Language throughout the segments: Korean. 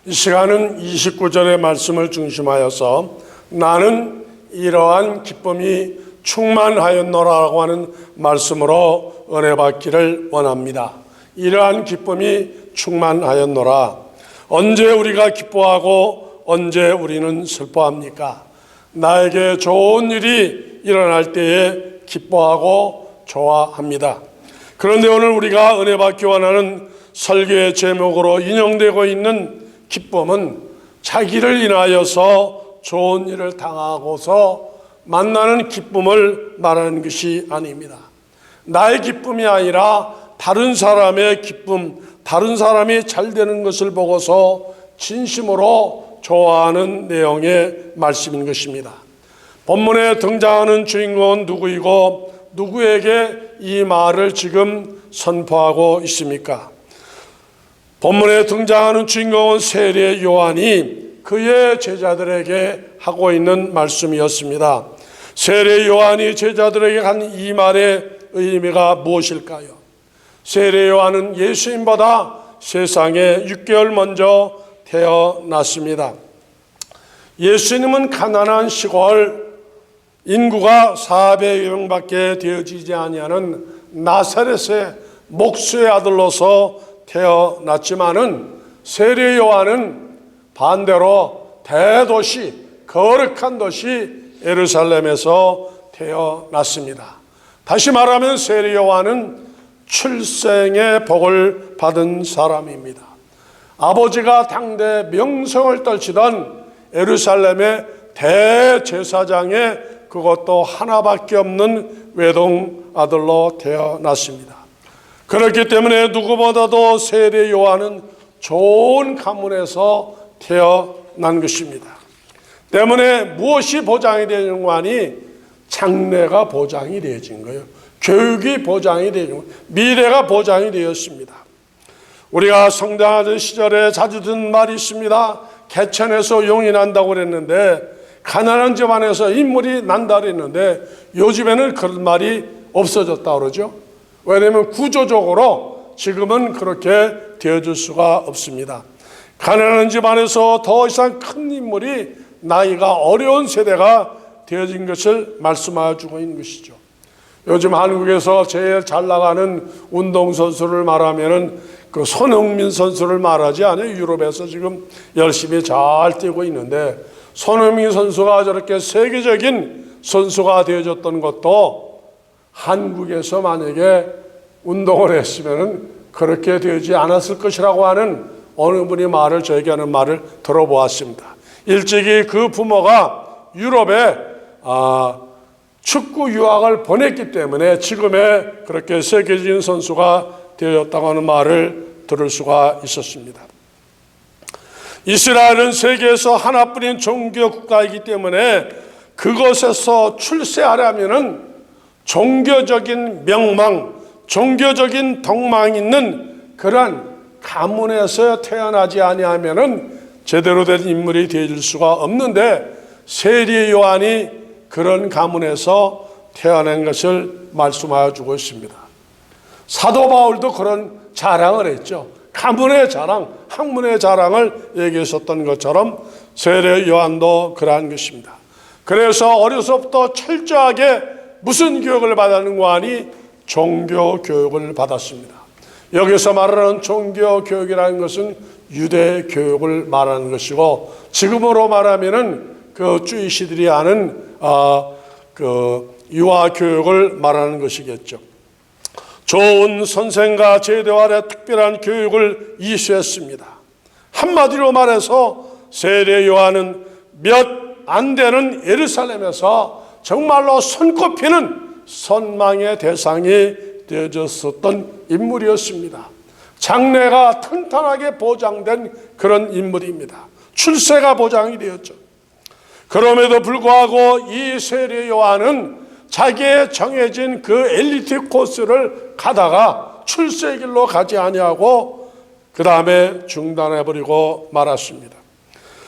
이 시간은 29절의 말씀을 중심하여서 나는 이러한 기쁨이 충만하였노라고 하는 말씀으로 은혜 받기를 원합니다. 이러한 기쁨이 충만하였노라. 언제 우리가 기뻐하고 언제 우리는 슬퍼합니까? 나에게 좋은 일이 일어날 때에 기뻐하고 좋아합니다. 그런데 오늘 우리가 은혜 받기 원하는 설교의 제목으로 인용되고 있는 기쁨은 자기를 인하여서 좋은 일을 당하고서 만나는 기쁨을 말하는 것이 아닙니다. 나의 기쁨이 아니라 다른 사람의 기쁨, 다른 사람이 잘 되는 것을 보고서 진심으로 좋아하는 내용의 말씀인 것입니다. 본문에 등장하는 주인공은 누구이고 누구에게 이 말을 지금 선포하고 있습니까? 본문에 등장하는 주인공은 세례 요한이 그의 제자들에게 하고 있는 말씀이었습니다. 세례 요한이 제자들에게 한 이 말의 의미가 무엇일까요? 세례 요한은 예수님보다 세상에 6개월 먼저 태어났습니다. 예수님은 가난한 시골 인구가 400명밖에 되어지지 아니하는 나사렛의 목수의 아들로서 태어났지만은 세례 요한은 반대로 대도시, 거룩한 도시 예루살렘에서 태어났습니다. 다시 말하면 세례 요한은 출생의 복을 받은 사람입니다. 아버지가 당대 명성을 떨치던 예루살렘의 대제사장의 그것도 하나밖에 없는 외동 아들로 태어났습니다. 그렇기 때문에 누구보다도 세례 요한은 좋은 가문에서 태어난 것입니다. 때문에 무엇이 보장이 되는 거 아니? 장래가 보장이 되어진 거예요. 교육이 보장이 되는 거예요. 미래가 보장이 되었습니다. 우리가 성장하던 시절에 자주 듣는 말이 있습니다. 개천에서 용이 난다고 그랬는데 가난한 집안에서 인물이 난다 그랬는데 요즘에는 그런 말이 없어졌다 그러죠. 왜냐하면 구조적으로 지금은 그렇게 되어줄 수가 없습니다. 가난한 집안에서 더 이상 큰 인물이 나이가 어려운 세대가 되어진 것을 말씀해 주고 있는 것이죠. 요즘 한국에서 제일 잘 나가는 운동선수를 말하면은 그 손흥민 선수를 말하지 않아요. 유럽에서 지금 열심히 잘 뛰고 있는데 손흥민 선수가 저렇게 세계적인 선수가 되어졌던 것도 한국에서 만약에 운동을 했으면 그렇게 되지 않았을 것이라고 하는 어느 분이 저에게 하는 말을 들어보았습니다. 일찍이 그 부모가 유럽에 축구 유학을 보냈기 때문에 지금의 그렇게 세계적인 선수가 되었다고 하는 말을 들을 수가 있었습니다. 이스라엘은 세계에서 하나뿐인 종교 국가이기 때문에 그것에서 출세하려면은 종교적인 명망, 종교적인 덕망 있는 그런 가문에서 태어나지 아니하면은 제대로 된 인물이 되어질 수가 없는데 세례 요한이 그런 가문에서 태어난 것을 말씀하여 주고 있습니다. 사도 바울도 그런 자랑을 했죠. 가문의 자랑, 학문의 자랑을 얘기했었던 것처럼 세례 요한도 그러한 것입니다. 그래서 어려서부터 철저하게 무슨 교육을 받았는가 하니 종교 교육을 받았습니다. 여기서 말하는 종교 교육이라는 것은 유대 교육을 말하는 것이고 지금으로 말하면은 그 주이시들이 하는 그 유아 교육을 말하는 것이겠죠. 좋은 선생과 제도 아래 특별한 교육을 이수했습니다. 한마디로 말해서 세례 요한은 몇 안 되는 예루살렘에서 정말로 손꼽히는 선망의 대상이 되어졌었던 인물이었습니다. 장래가 탄탄하게 보장된 그런 인물입니다. 출세가 보장이 되었죠. 그럼에도 불구하고 이 세례 요한은 자기의 정해진 그 엘리트 코스를 가다가 출세의 길로 가지 아니하고 그 다음에 중단해버리고 말았습니다.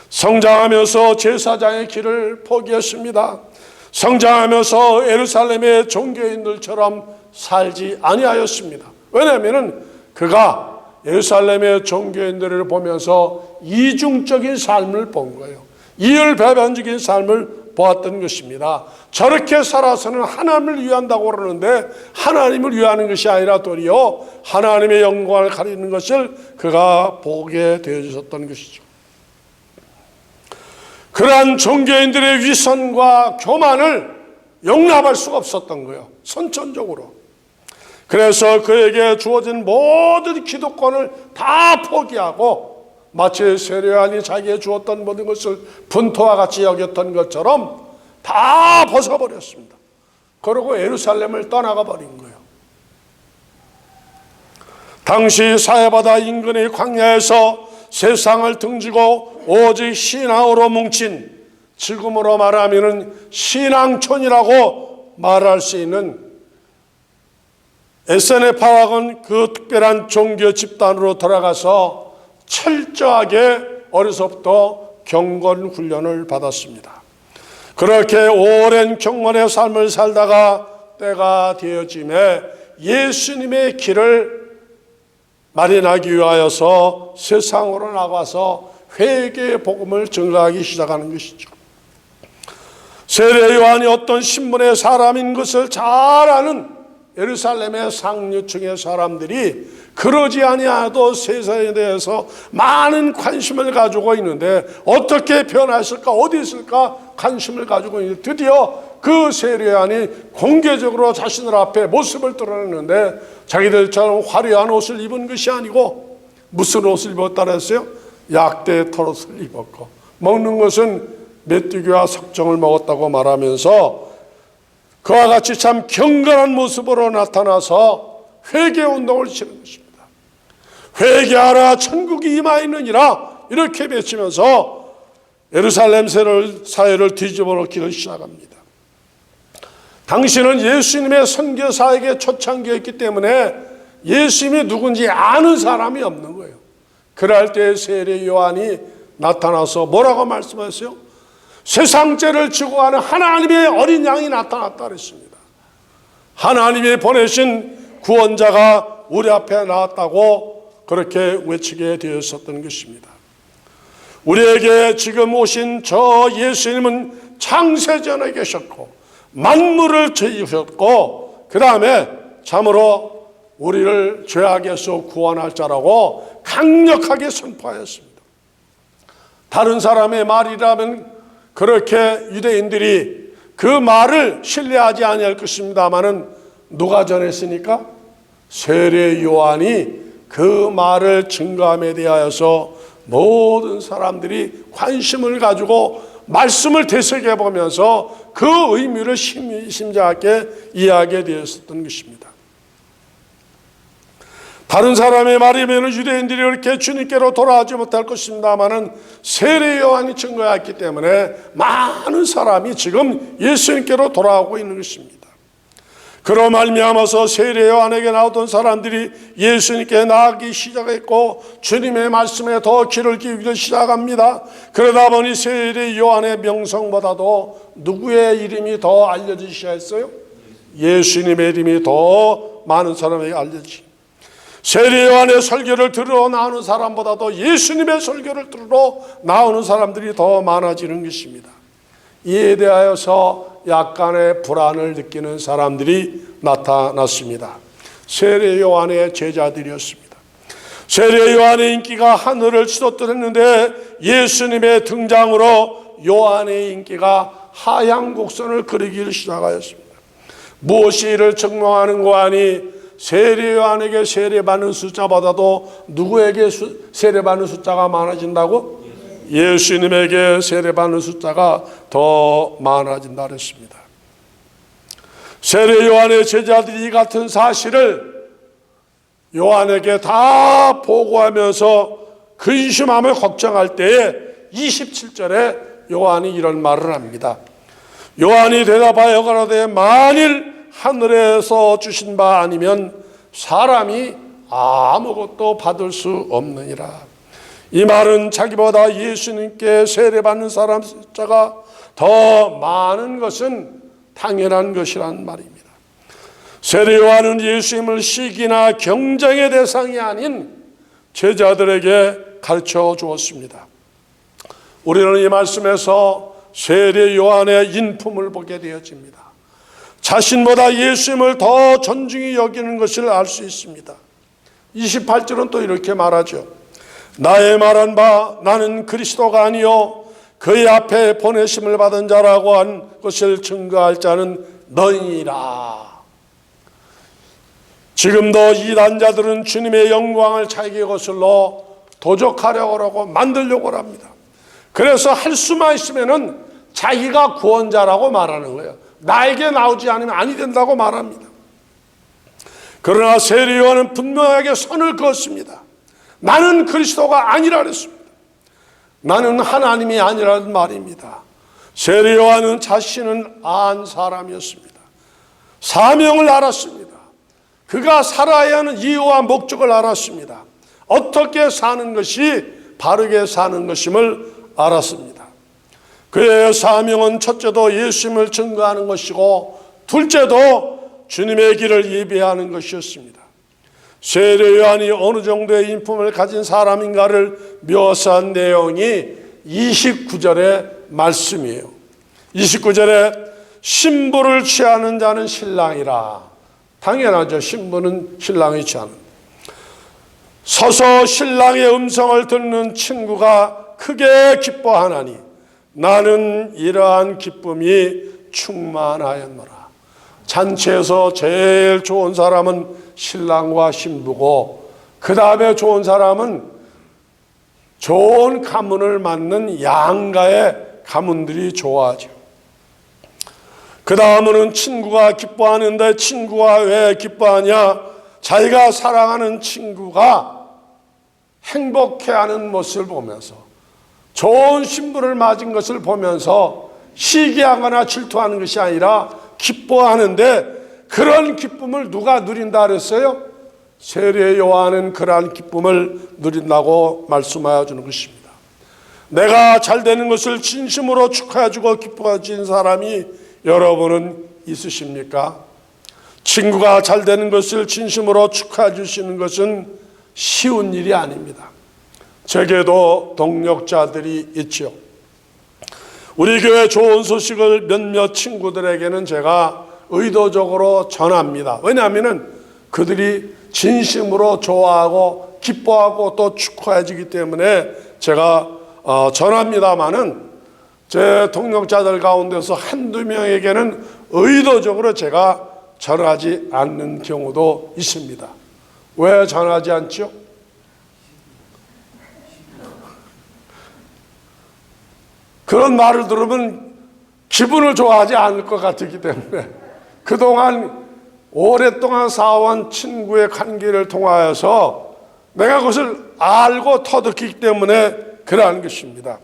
성장하면서 제사장의 길을 포기했습니다. 성장하면서 예루살렘의 종교인들처럼 살지 아니하였습니다. 왜냐하면 그가 예루살렘의 종교인들을 보면서 이중적인 삶을 본 거예요. 이율배반적인 삶을 보았던 것입니다. 저렇게 살아서는 하나님을 위한다고 그러는데 하나님을 위하는 것이 아니라 도리어 하나님의 영광을 가리는 것을 그가 보게 되어졌던 것이죠. 그러한 종교인들의 위선과 교만을 용납할 수가 없었던 거예요. 선천적으로. 그래서 그에게 주어진 모든 기득권을 다 포기하고 마치 세례요한이 자기에게 주었던 모든 것을 분토와 같이 여겼던 것처럼 다 벗어버렸습니다. 그리고 예루살렘을 떠나가 버린 거예요. 당시 사해바다 인근의 광야에서 세상을 등지고 오직 신앙으로 뭉친, 지금으로 말하면 신앙촌이라고 말할 수 있는 에세네 파학은 그 특별한 종교 집단으로 들어가서 철저하게 어려서부터 경건 훈련을 받았습니다. 그렇게 오랜 경건의 삶을 살다가 때가 되어짐에 예수님의 길을 마련하기 위하여서 세상으로 나가서 회개의 복음을 전가하기 시작하는 것이죠. 세례 요한이 어떤 신분의 사람인 것을 잘 아는 예루살렘의 상류층의 사람들이 그러지 아니하도 세상에 대해서 많은 관심을 가지고 있는데 어떻게 변화했을까, 어디 있을까 관심을 가지고 있는데 드디어 그 세례 요한이 공개적으로 자신들 앞에 모습을 드러냈는데 자기들처럼 화려한 옷을 입은 것이 아니고 무슨 옷을 입었다고 했어요? 약대 털옷을 입었고 먹는 것은 메뚜기와 석정을 먹었다고 말하면서 그와 같이 참 경건한 모습으로 나타나서 회개운동을 치는 것입니다. 회개하라 천국이 임하 있느니라 이렇게 외치면서 예루살렘 사회를 뒤집어 놓기를 시작합니다. 당신은 예수님의 선교사에게 초창기였기 때문에 예수님이 누군지 아는 사람이 없는 거예요. 그럴 때 세례 요한이 나타나서 뭐라고 말씀하셨어요? 세상죄를 지고 가는 하나님의 어린 양이 나타났다 그랬습니다. 하나님이 보내신 구원자가 우리 앞에 나왔다고 그렇게 외치게 되었었던 것입니다. 우리에게 지금 오신 저 예수님은 창세전에 계셨고 만물을 지으셨고 그 다음에 참으로 우리를 죄악에서 구원할 자라고 강력하게 선포하였습니다. 다른 사람의 말이라면 그렇게 유대인들이 그 말을 신뢰하지 아니할 것입니다마는 누가 전했으니까? 세례 요한이 그 말을 증거함에 대하여서 모든 사람들이 관심을 가지고 말씀을 되새겨 보면서 그 의미를 심심하게 이해하게 되었던 것입니다. 다른 사람의 말이면 유대인들이 이렇게 주님께로 돌아오지 못할 것입니다마는 세례 요한이 증거했기 때문에 많은 사람이 지금 예수님께로 돌아오고 있는 것입니다. 그로 말미암아서 세례 요한에게 나오던 사람들이 예수님께 나아가기 시작했고 주님의 말씀에 더 귀를 기울이기 시작합니다. 그러다 보니 세례 요한의 명성보다도 누구의 이름이 더 알려지기 시작했어요? 예수님의 이름이 더 많은 사람에게 알려지기. 세례 요한의 설교를 들으러 나오는 사람보다도 예수님의 설교를 들으러 나오는 사람들이 더 많아지는 것입니다. 이에 대하여서 약간의 불안을 느끼는 사람들이 나타났습니다. 세례 요한의 제자들이었습니다. 세례 요한의 인기가 하늘을 치솟았는데 예수님의 등장으로 요한의 인기가 하향 곡선을 그리기 시작하였습니다. 무엇이 이를 증명하는 거 아니 세례 요한에게 세례받는 숫자보다도 누구에게 세례받는 숫자가 많아진다고? 예수님에게 세례받는 숫자가 더 많아진다 그랬습니다. 세례 요한의 제자들이 이 같은 사실을 요한에게 다 보고하면서 근심하며 걱정할 때에 27절에 요한이 이런 말을 합니다. 요한이 대답하여 가로되 만일 하늘에서 주신 바 아니면 사람이 아무것도 받을 수 없느니라. 이 말은 자기보다 예수님께 세례받는 사람 숫자가 더 많은 것은 당연한 것이란 말입니다. 세례 요한은 예수님을 시기나 경쟁의 대상이 아닌 제자들에게 가르쳐 주었습니다. 우리는 이 말씀에서 세례 요한의 인품을 보게 되어집니다. 자신보다 예수님을 더 존중히 여기는 것을 알 수 있습니다. 28절은 또 이렇게 말하죠. 나의 말한 바 나는 그리스도가 아니요 그의 앞에 보내심을 받은 자라고 한 것을 증거할 자는 너희니라. 지금도 이단자들은 주님의 영광을 자기 것으로 도적하려고 하고 만들려고 합니다. 그래서 할 수만 있으면은 자기가 구원자라고 말하는 거예요. 나에게 나오지 않으면 아니 된다고 말합니다. 그러나 세례 요한은 분명하게 선을 그었습니다. 나는 그리스도가 아니라 그랬습니다. 나는 하나님이 아니라는 말입니다. 세례 요한은 자신은 안 사람이었습니다. 사명을 알았습니다. 그가 살아야 하는 이유와 목적을 알았습니다. 어떻게 사는 것이 바르게 사는 것임을 알았습니다. 그의 사명은 첫째도 예수님을 증거하는 것이고 둘째도 주님의 길을 예비하는 것이었습니다. 세례 요한이 어느 정도의 인품을 가진 사람인가를 묘사한 내용이 29절의 말씀이에요. 29절에 신부를 취하는 자는 신랑이라. 당연하죠. 신부는 신랑이 취하는. 서서 신랑의 음성을 듣는 친구가 크게 기뻐하나니 나는 이러한 기쁨이 충만하였노라. 잔치에서 제일 좋은 사람은 신랑과 신부고 그 다음에 좋은 사람은 좋은 가문을 맡는 양가의 가문들이 좋아하죠. 그 다음은 친구가 기뻐하는데 친구가 왜 기뻐하냐? 자기가 사랑하는 친구가 행복해하는 모습을 보면서 좋은 신부를 맞은 것을 보면서 시기하거나 질투하는 것이 아니라 기뻐하는데 그런 기쁨을 누가 누린다 그랬어요? 세례 요한은 그러한 기쁨을 누린다고 말씀하여 주는 것입니다. 내가 잘 되는 것을 진심으로 축하해 주고 기뻐해 주는 사람이 여러분은 있으십니까? 친구가 잘 되는 것을 진심으로 축하해 주시는 것은 쉬운 일이 아닙니다. 제게도 동력자들이 있죠. 우리 교회 좋은 소식을 몇몇 친구들에게는 제가 의도적으로 전합니다. 왜냐하면 그들이 진심으로 좋아하고 기뻐하고 또 축하해 주기 때문에 제가 전합니다마는 제 동력자들 가운데서 한두 명에게는 의도적으로 제가 전하지 않는 경우도 있습니다. 왜 전하지 않죠? 그런 말을 들으면 기분을 좋아하지 않을 것 같기 때문에 그동안 오랫동안 쌓아온 친구의 관계를 통하여서 내가 그것을 알고 터득했기 때문에 그러한 것입니다.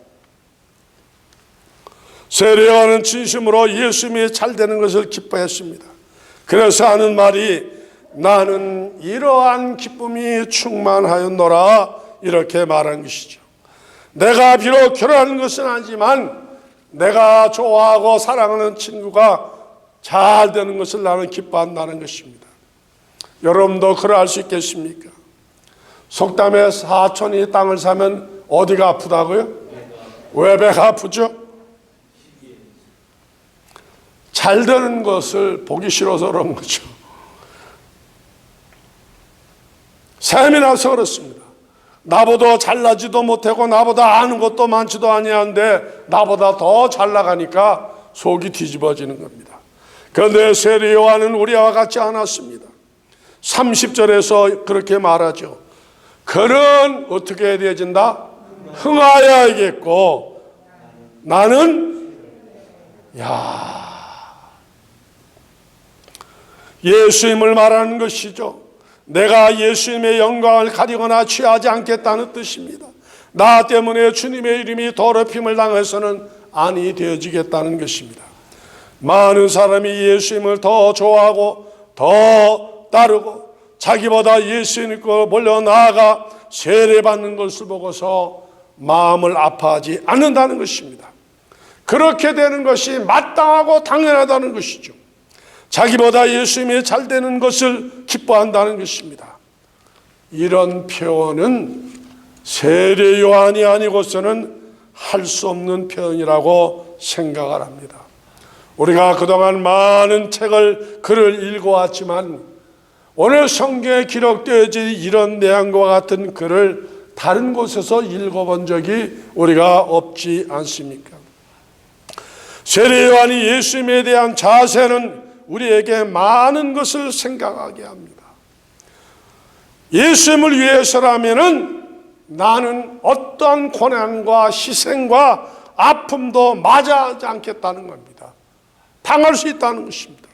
세례 요한은 진심으로 예수님이 잘 되는 것을 기뻐했습니다. 그래서 하는 말이 나는 이러한 기쁨이 충만하였노라 이렇게 말한 것이죠. 내가 비록 결혼하는 것은 아니지만 내가 좋아하고 사랑하는 친구가 잘 되는 것을 나는 기뻐한다는 것입니다. 여러분도 그러할 수 있겠습니까? 속담에 사촌이 땅을 사면 어디가 아프다고요? 왜 배가 아프죠? 잘 되는 것을 보기 싫어서 그런 거죠. 셈이 나서 그렇습니다. 나보다 잘나지도 못하고 나보다 아는 것도 많지도 아니한데 나보다 더 잘 나가니까 속이 뒤집어지는 겁니다. 그런데 세례 요한은 우리와 같지 않았습니다. 30절에서 그렇게 말하죠. 그는 어떻게 해야 되어진다? 흥하여야겠고 나는 예수님을 말하는 것이죠. 내가 예수님의 영광을 가리거나 취하지 않겠다는 뜻입니다. 나 때문에 주님의 이름이 더럽힘을 당해서는 아니 되어지겠다는 것입니다. 많은 사람이 예수님을 더 좋아하고 더 따르고 자기보다 예수님께 몰려 나아가 세례받는 것을 보고서 마음을 아파하지 않는다는 것입니다. 그렇게 되는 것이 마땅하고 당연하다는 것이죠. 자기보다 예수님이 잘 되는 것을 기뻐한다는 것입니다. 이런 표현은 세례 요한이 아니고서는 할 수 없는 표현이라고 생각을 합니다. 우리가 그동안 많은 글을 읽어왔지만 오늘 성경에 기록되어진 이런 내용과 같은 글을 다른 곳에서 읽어본 적이 우리가 없지 않습니까? 세례 요한이 예수님에 대한 자세는 우리에게 많은 것을 생각하게 합니다. 예수님을 위해서라면은 나는 어떠한 고난과 희생과 아픔도 맞이하지 않겠다는 겁니다. 당할 수 있다는 것입니다.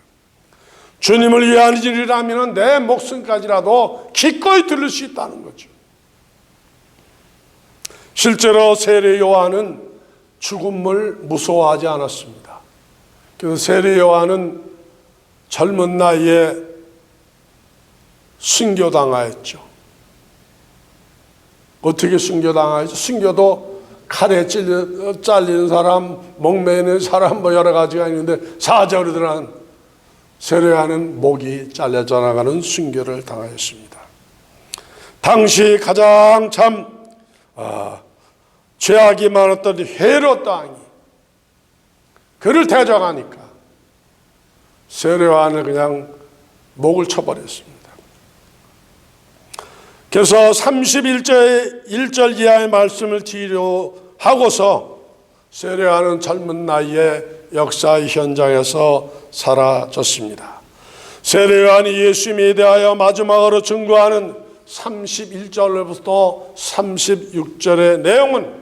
주님을 위한 일이라면 내 목숨까지라도 기꺼이 들릴 수 있다는 거죠. 실제로 세례 요한은 죽음을 무서워하지 않았습니다. 그래서 세례 요한은 젊은 나이에 순교당하였죠. 어떻게 순교당하였죠? 순교도 칼에 잘리는 사람, 목매이는 사람 여러 가지가 있는데 4절에 들어간 세례 요한은 목이 잘려져 나가는 순교를 당하였습니다. 당시 가장 죄악이 많았던 헤롯 왕이 그를 대적하니까 세례 요한을 그냥 목을 쳐버렸습니다. 그래서 31절 1절 이하의 말씀을 뒤로 하고서 세례 요한은 젊은 나이에 역사의 현장에서 사라졌습니다. 세례 요한이 예수님에 대하여 마지막으로 증거하는 31절부터 36절의 내용은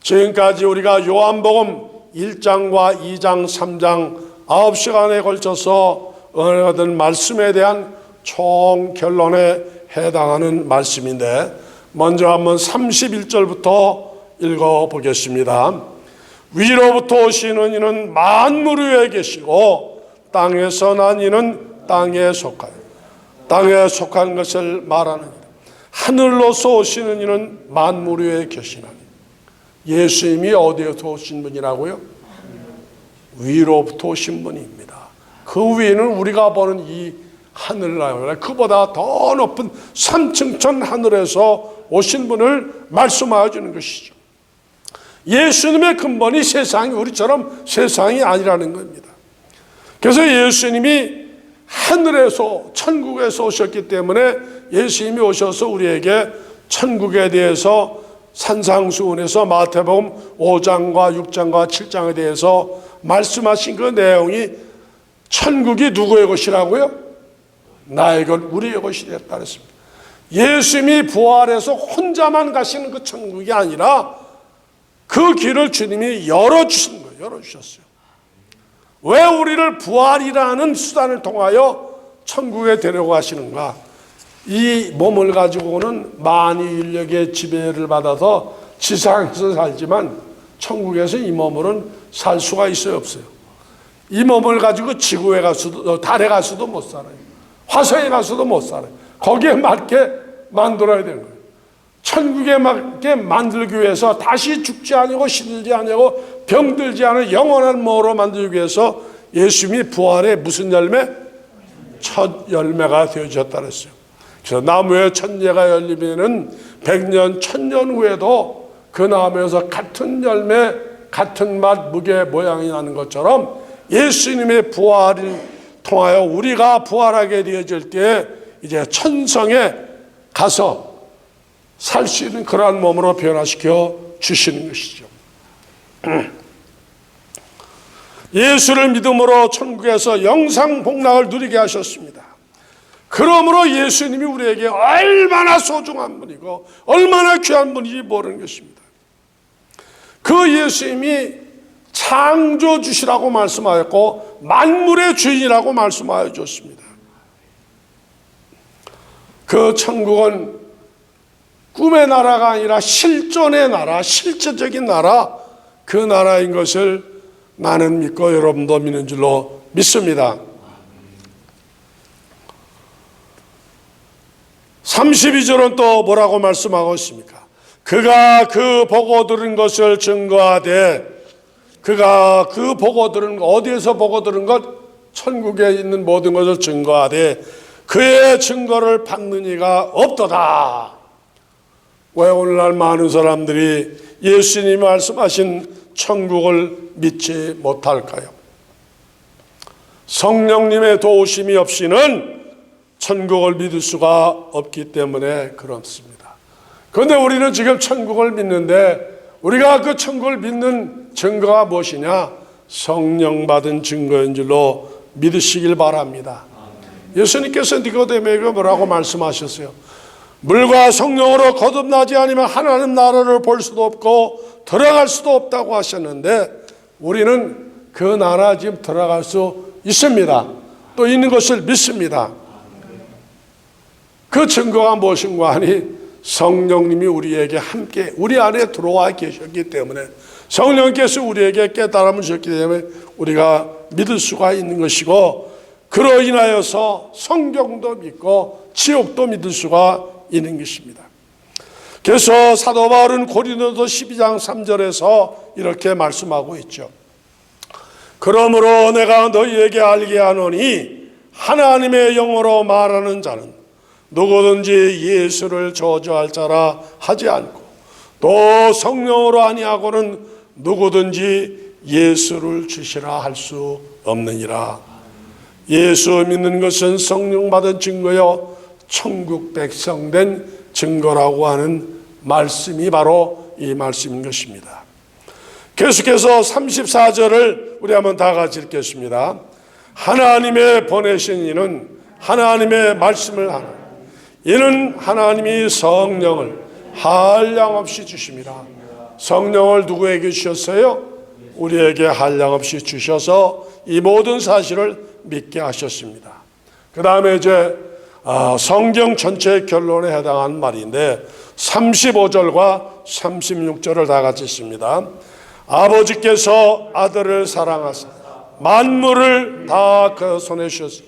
지금까지 우리가 요한복음 1장과 2장, 3장 9시간에 걸쳐서 은혜받은 말씀에 대한 총 결론에 해당하는 말씀인데 먼저 한번 31절부터 읽어보겠습니다. 위로부터 오시는 이는 만물 위에 계시고 땅에서 난 이는 땅에 속하여 땅에 속한 것을 말하느니라. 하늘로서 오시는 이는 만물 위에 계시나니. 예수님이 어디에서 오신 분이라고요? 위로부터 오신 분입니다. 그 위에는 우리가 보는 이 하늘나라 그보다 더 높은 삼층천 하늘에서 오신 분을 말씀하여 주는 것이죠. 예수님의 근본이 세상이 우리처럼 세상이 아니라는 겁니다. 그래서 예수님이 하늘에서 천국에서 오셨기 때문에 예수님이 오셔서 우리에게 천국에 대해서 산상수훈에서 마태복음 5장과 6장과 7장에 대해서 말씀하신 그 내용이 천국이 누구의 것이라고요? 나의 것, 우리의 것이 됐다 그랬습니다. 예수님이 부활해서 혼자만 가시는 그 천국이 아니라 그 길을 주님이 열어주신 거예요. 열어주셨어요. 왜 우리를 부활이라는 수단을 통하여 천국에 데려가시는가? 이 몸을 가지고는 많이 인력의 지배를 받아서 지상에서 살지만 천국에서 이 몸으로는 살 수가 있어요, 없어요? 이 몸을 가지고 지구에 가서도 달에 가서도 못 살아요. 화성에 가서도 못 살아요. 거기에 맞게 만들어야 되는 거예요. 천국에 맞게 만들기 위해서 다시 죽지 아니고 시들지 아니고 병들지 않은 영원한 몸으로 만들기 위해서 예수님이 부활의 무슨 열매? 첫 열매가 되어주셨다 그랬어요. 그래서 나무에 첫 예가 열리면은 100년, 1000년 후에도 그 나무에서 같은 열매, 같은 맛, 무게, 모양이 나는 것처럼 예수님의 부활을 통하여 우리가 부활하게 되어질 때 이제 천성에 가서 살 수 있는 그러한 몸으로 변화시켜 주시는 것이죠. 예수를 믿음으로 천국에서 영상 복락을 누리게 하셨습니다. 그러므로 예수님이 우리에게 얼마나 소중한 분이고 얼마나 귀한 분인지 모르는 것입니다. 그 예수님이 창조주시라고 말씀하였고 만물의 주인이라고 말씀하여 줬습니다. 그 천국은 꿈의 나라가 아니라 실존의 나라, 실제적인 나라, 그 나라인 것을 나는 믿고 여러분도 믿는 줄로 믿습니다. 32절은 또 뭐라고 말씀하고 있습니까? 그가 그 보고 들은 것을 증거하되, 그가 그 보고 들은 것, 어디에서 보고 들은 것? 천국에 있는 모든 것을 증거하되 그의 증거를 받는 이가 없도다. 왜 오늘날 많은 사람들이 예수님이 말씀하신 천국을 믿지 못할까요? 성령님의 도우심이 없이는 천국을 믿을 수가 없기 때문에 그렇습니다. 그런데 우리는 지금 천국을 믿는데 우리가 그 천국을 믿는 증거가 무엇이냐? 성령 받은 증거인 줄로 믿으시길 바랍니다. 예수님께서 니고데모에게 뭐라고 말씀하셨어요? 물과 성령으로 거듭나지 않으면 하나님 나라를 볼 수도 없고 들어갈 수도 없다고 하셨는데 우리는 그 나라 지금 들어갈 수 있습니다. 또 있는 것을 믿습니다. 그 증거가 무엇인가 하니 성령님이 우리에게 함께 우리 안에 들어와 계셨기 때문에 성령께서 우리에게 깨달음을 주셨기 때문에 우리가 믿을 수가 있는 것이고 그로 인하여서 성경도 믿고 지옥도 믿을 수가 있는 것입니다. 그래서 사도 바울은 고린도서 12장 3절에서 이렇게 말씀하고 있죠. 그러므로 내가 너희에게 알게 하노니 하나님의 영으로 말하는 자는 누구든지 예수를 저주할 자라 하지 않고 또 성령으로 아니하고는 누구든지 예수를 주시라 할 수 없느니라. 예수 믿는 것은 성령 받은 증거요 천국 백성된 증거라고 하는 말씀이 바로 이 말씀인 것입니다. 계속해서 34절을 우리 한번 다 같이 읽겠습니다. 하나님의 보내신 이는 하나님의 말씀을 하나 이는 하나님이 성령을 한량없이 주심이라. 성령을 누구에게 주셨어요? 우리에게 한량없이 주셔서 이 모든 사실을 믿게 하셨습니다. 그 다음에 이제 성경 전체의 결론에 해당하는 말인데 35절과 36절을 다 같이 읽습니다. 아버지께서 아들을 사랑하사 만물을 다 그 손에 주셨으니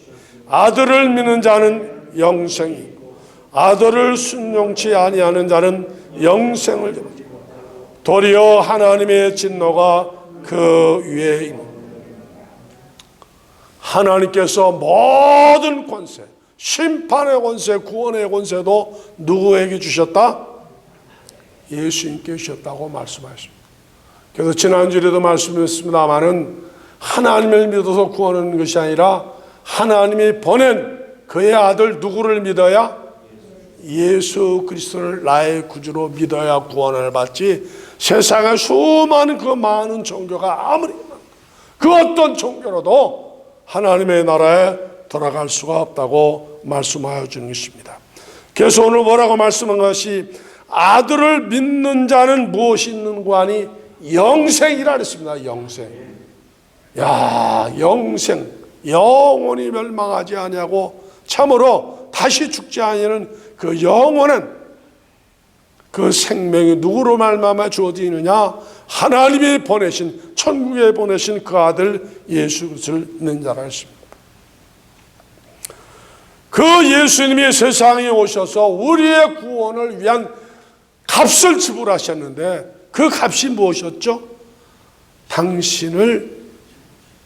아들을 믿는 자는 영생이 있고 아들을 순종치 아니하는 자는 영생을 얻으리라. 도리어 하나님의 진노가 그 위에 있는 하나님께서 모든 권세 심판의 권세 구원의 권세도 누구에게 주셨다? 예수님께 주셨다고 말씀하십니다. 그래서 지난주에도 말씀했습니다마는 하나님을 믿어서 구원하는 것이 아니라 하나님이 보낸 그의 아들 누구를 믿어야? 예수 그리스도를 나의 구주로 믿어야 구원을 받지 세상에 수많은 그 많은 종교가 아무리 그 어떤 종교로도 하나님의 나라에 돌아갈 수가 없다고 말씀하여 주는 것입니다. 그래서 오늘 뭐라고 말씀한 것이 아들을 믿는 자는 무엇이 있는가 하니 영생이라 그랬습니다. 영생. 야, 영생. 영원히 멸망하지 아니하고 참으로 다시 죽지 아니하는 그 영원한 그 생명이 누구로 말미암아 주어지느냐? 하나님이 보내신 천국에 보내신 그 아들 예수 그리스도를 믿는 자라 했습니다. 그 예수님이 세상에 오셔서 우리의 구원을 위한 값을 지불하셨는데 그 값이 무엇이었죠? 당신을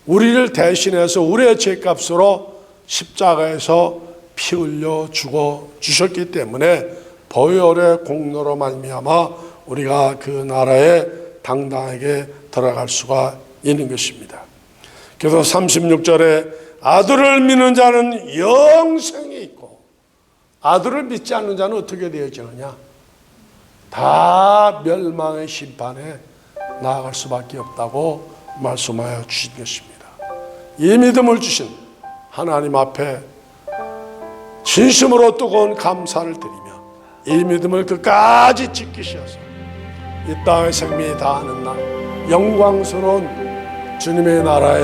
우리를 대신해서 우리의 죄값으로 십자가에서 피 흘려 죽어 주셨기 때문에 보혈의 공로로 말미암아 우리가 그 나라에 당당하게 들어갈 수가 있는 것입니다. 그래서 36절에 아들을 믿는 자는 영생이 있고 아들을 믿지 않는 자는 어떻게 되어지느냐? 다 멸망의 심판에 나아갈 수밖에 없다고 말씀하여 주신 것입니다. 이 믿음을 주신 하나님 앞에 진심으로 뜨거운 감사를 드리며 이 믿음을 끝까지 지키셔서 이 땅의 생명이 다하는 날 영광스러운 주님의 나라에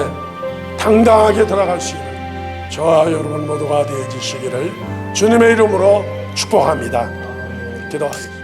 당당하게 들어갈 수 있는 저와 여러분 모두가 되어지시기를 주님의 이름으로 축복합니다. 기도하겠습니다.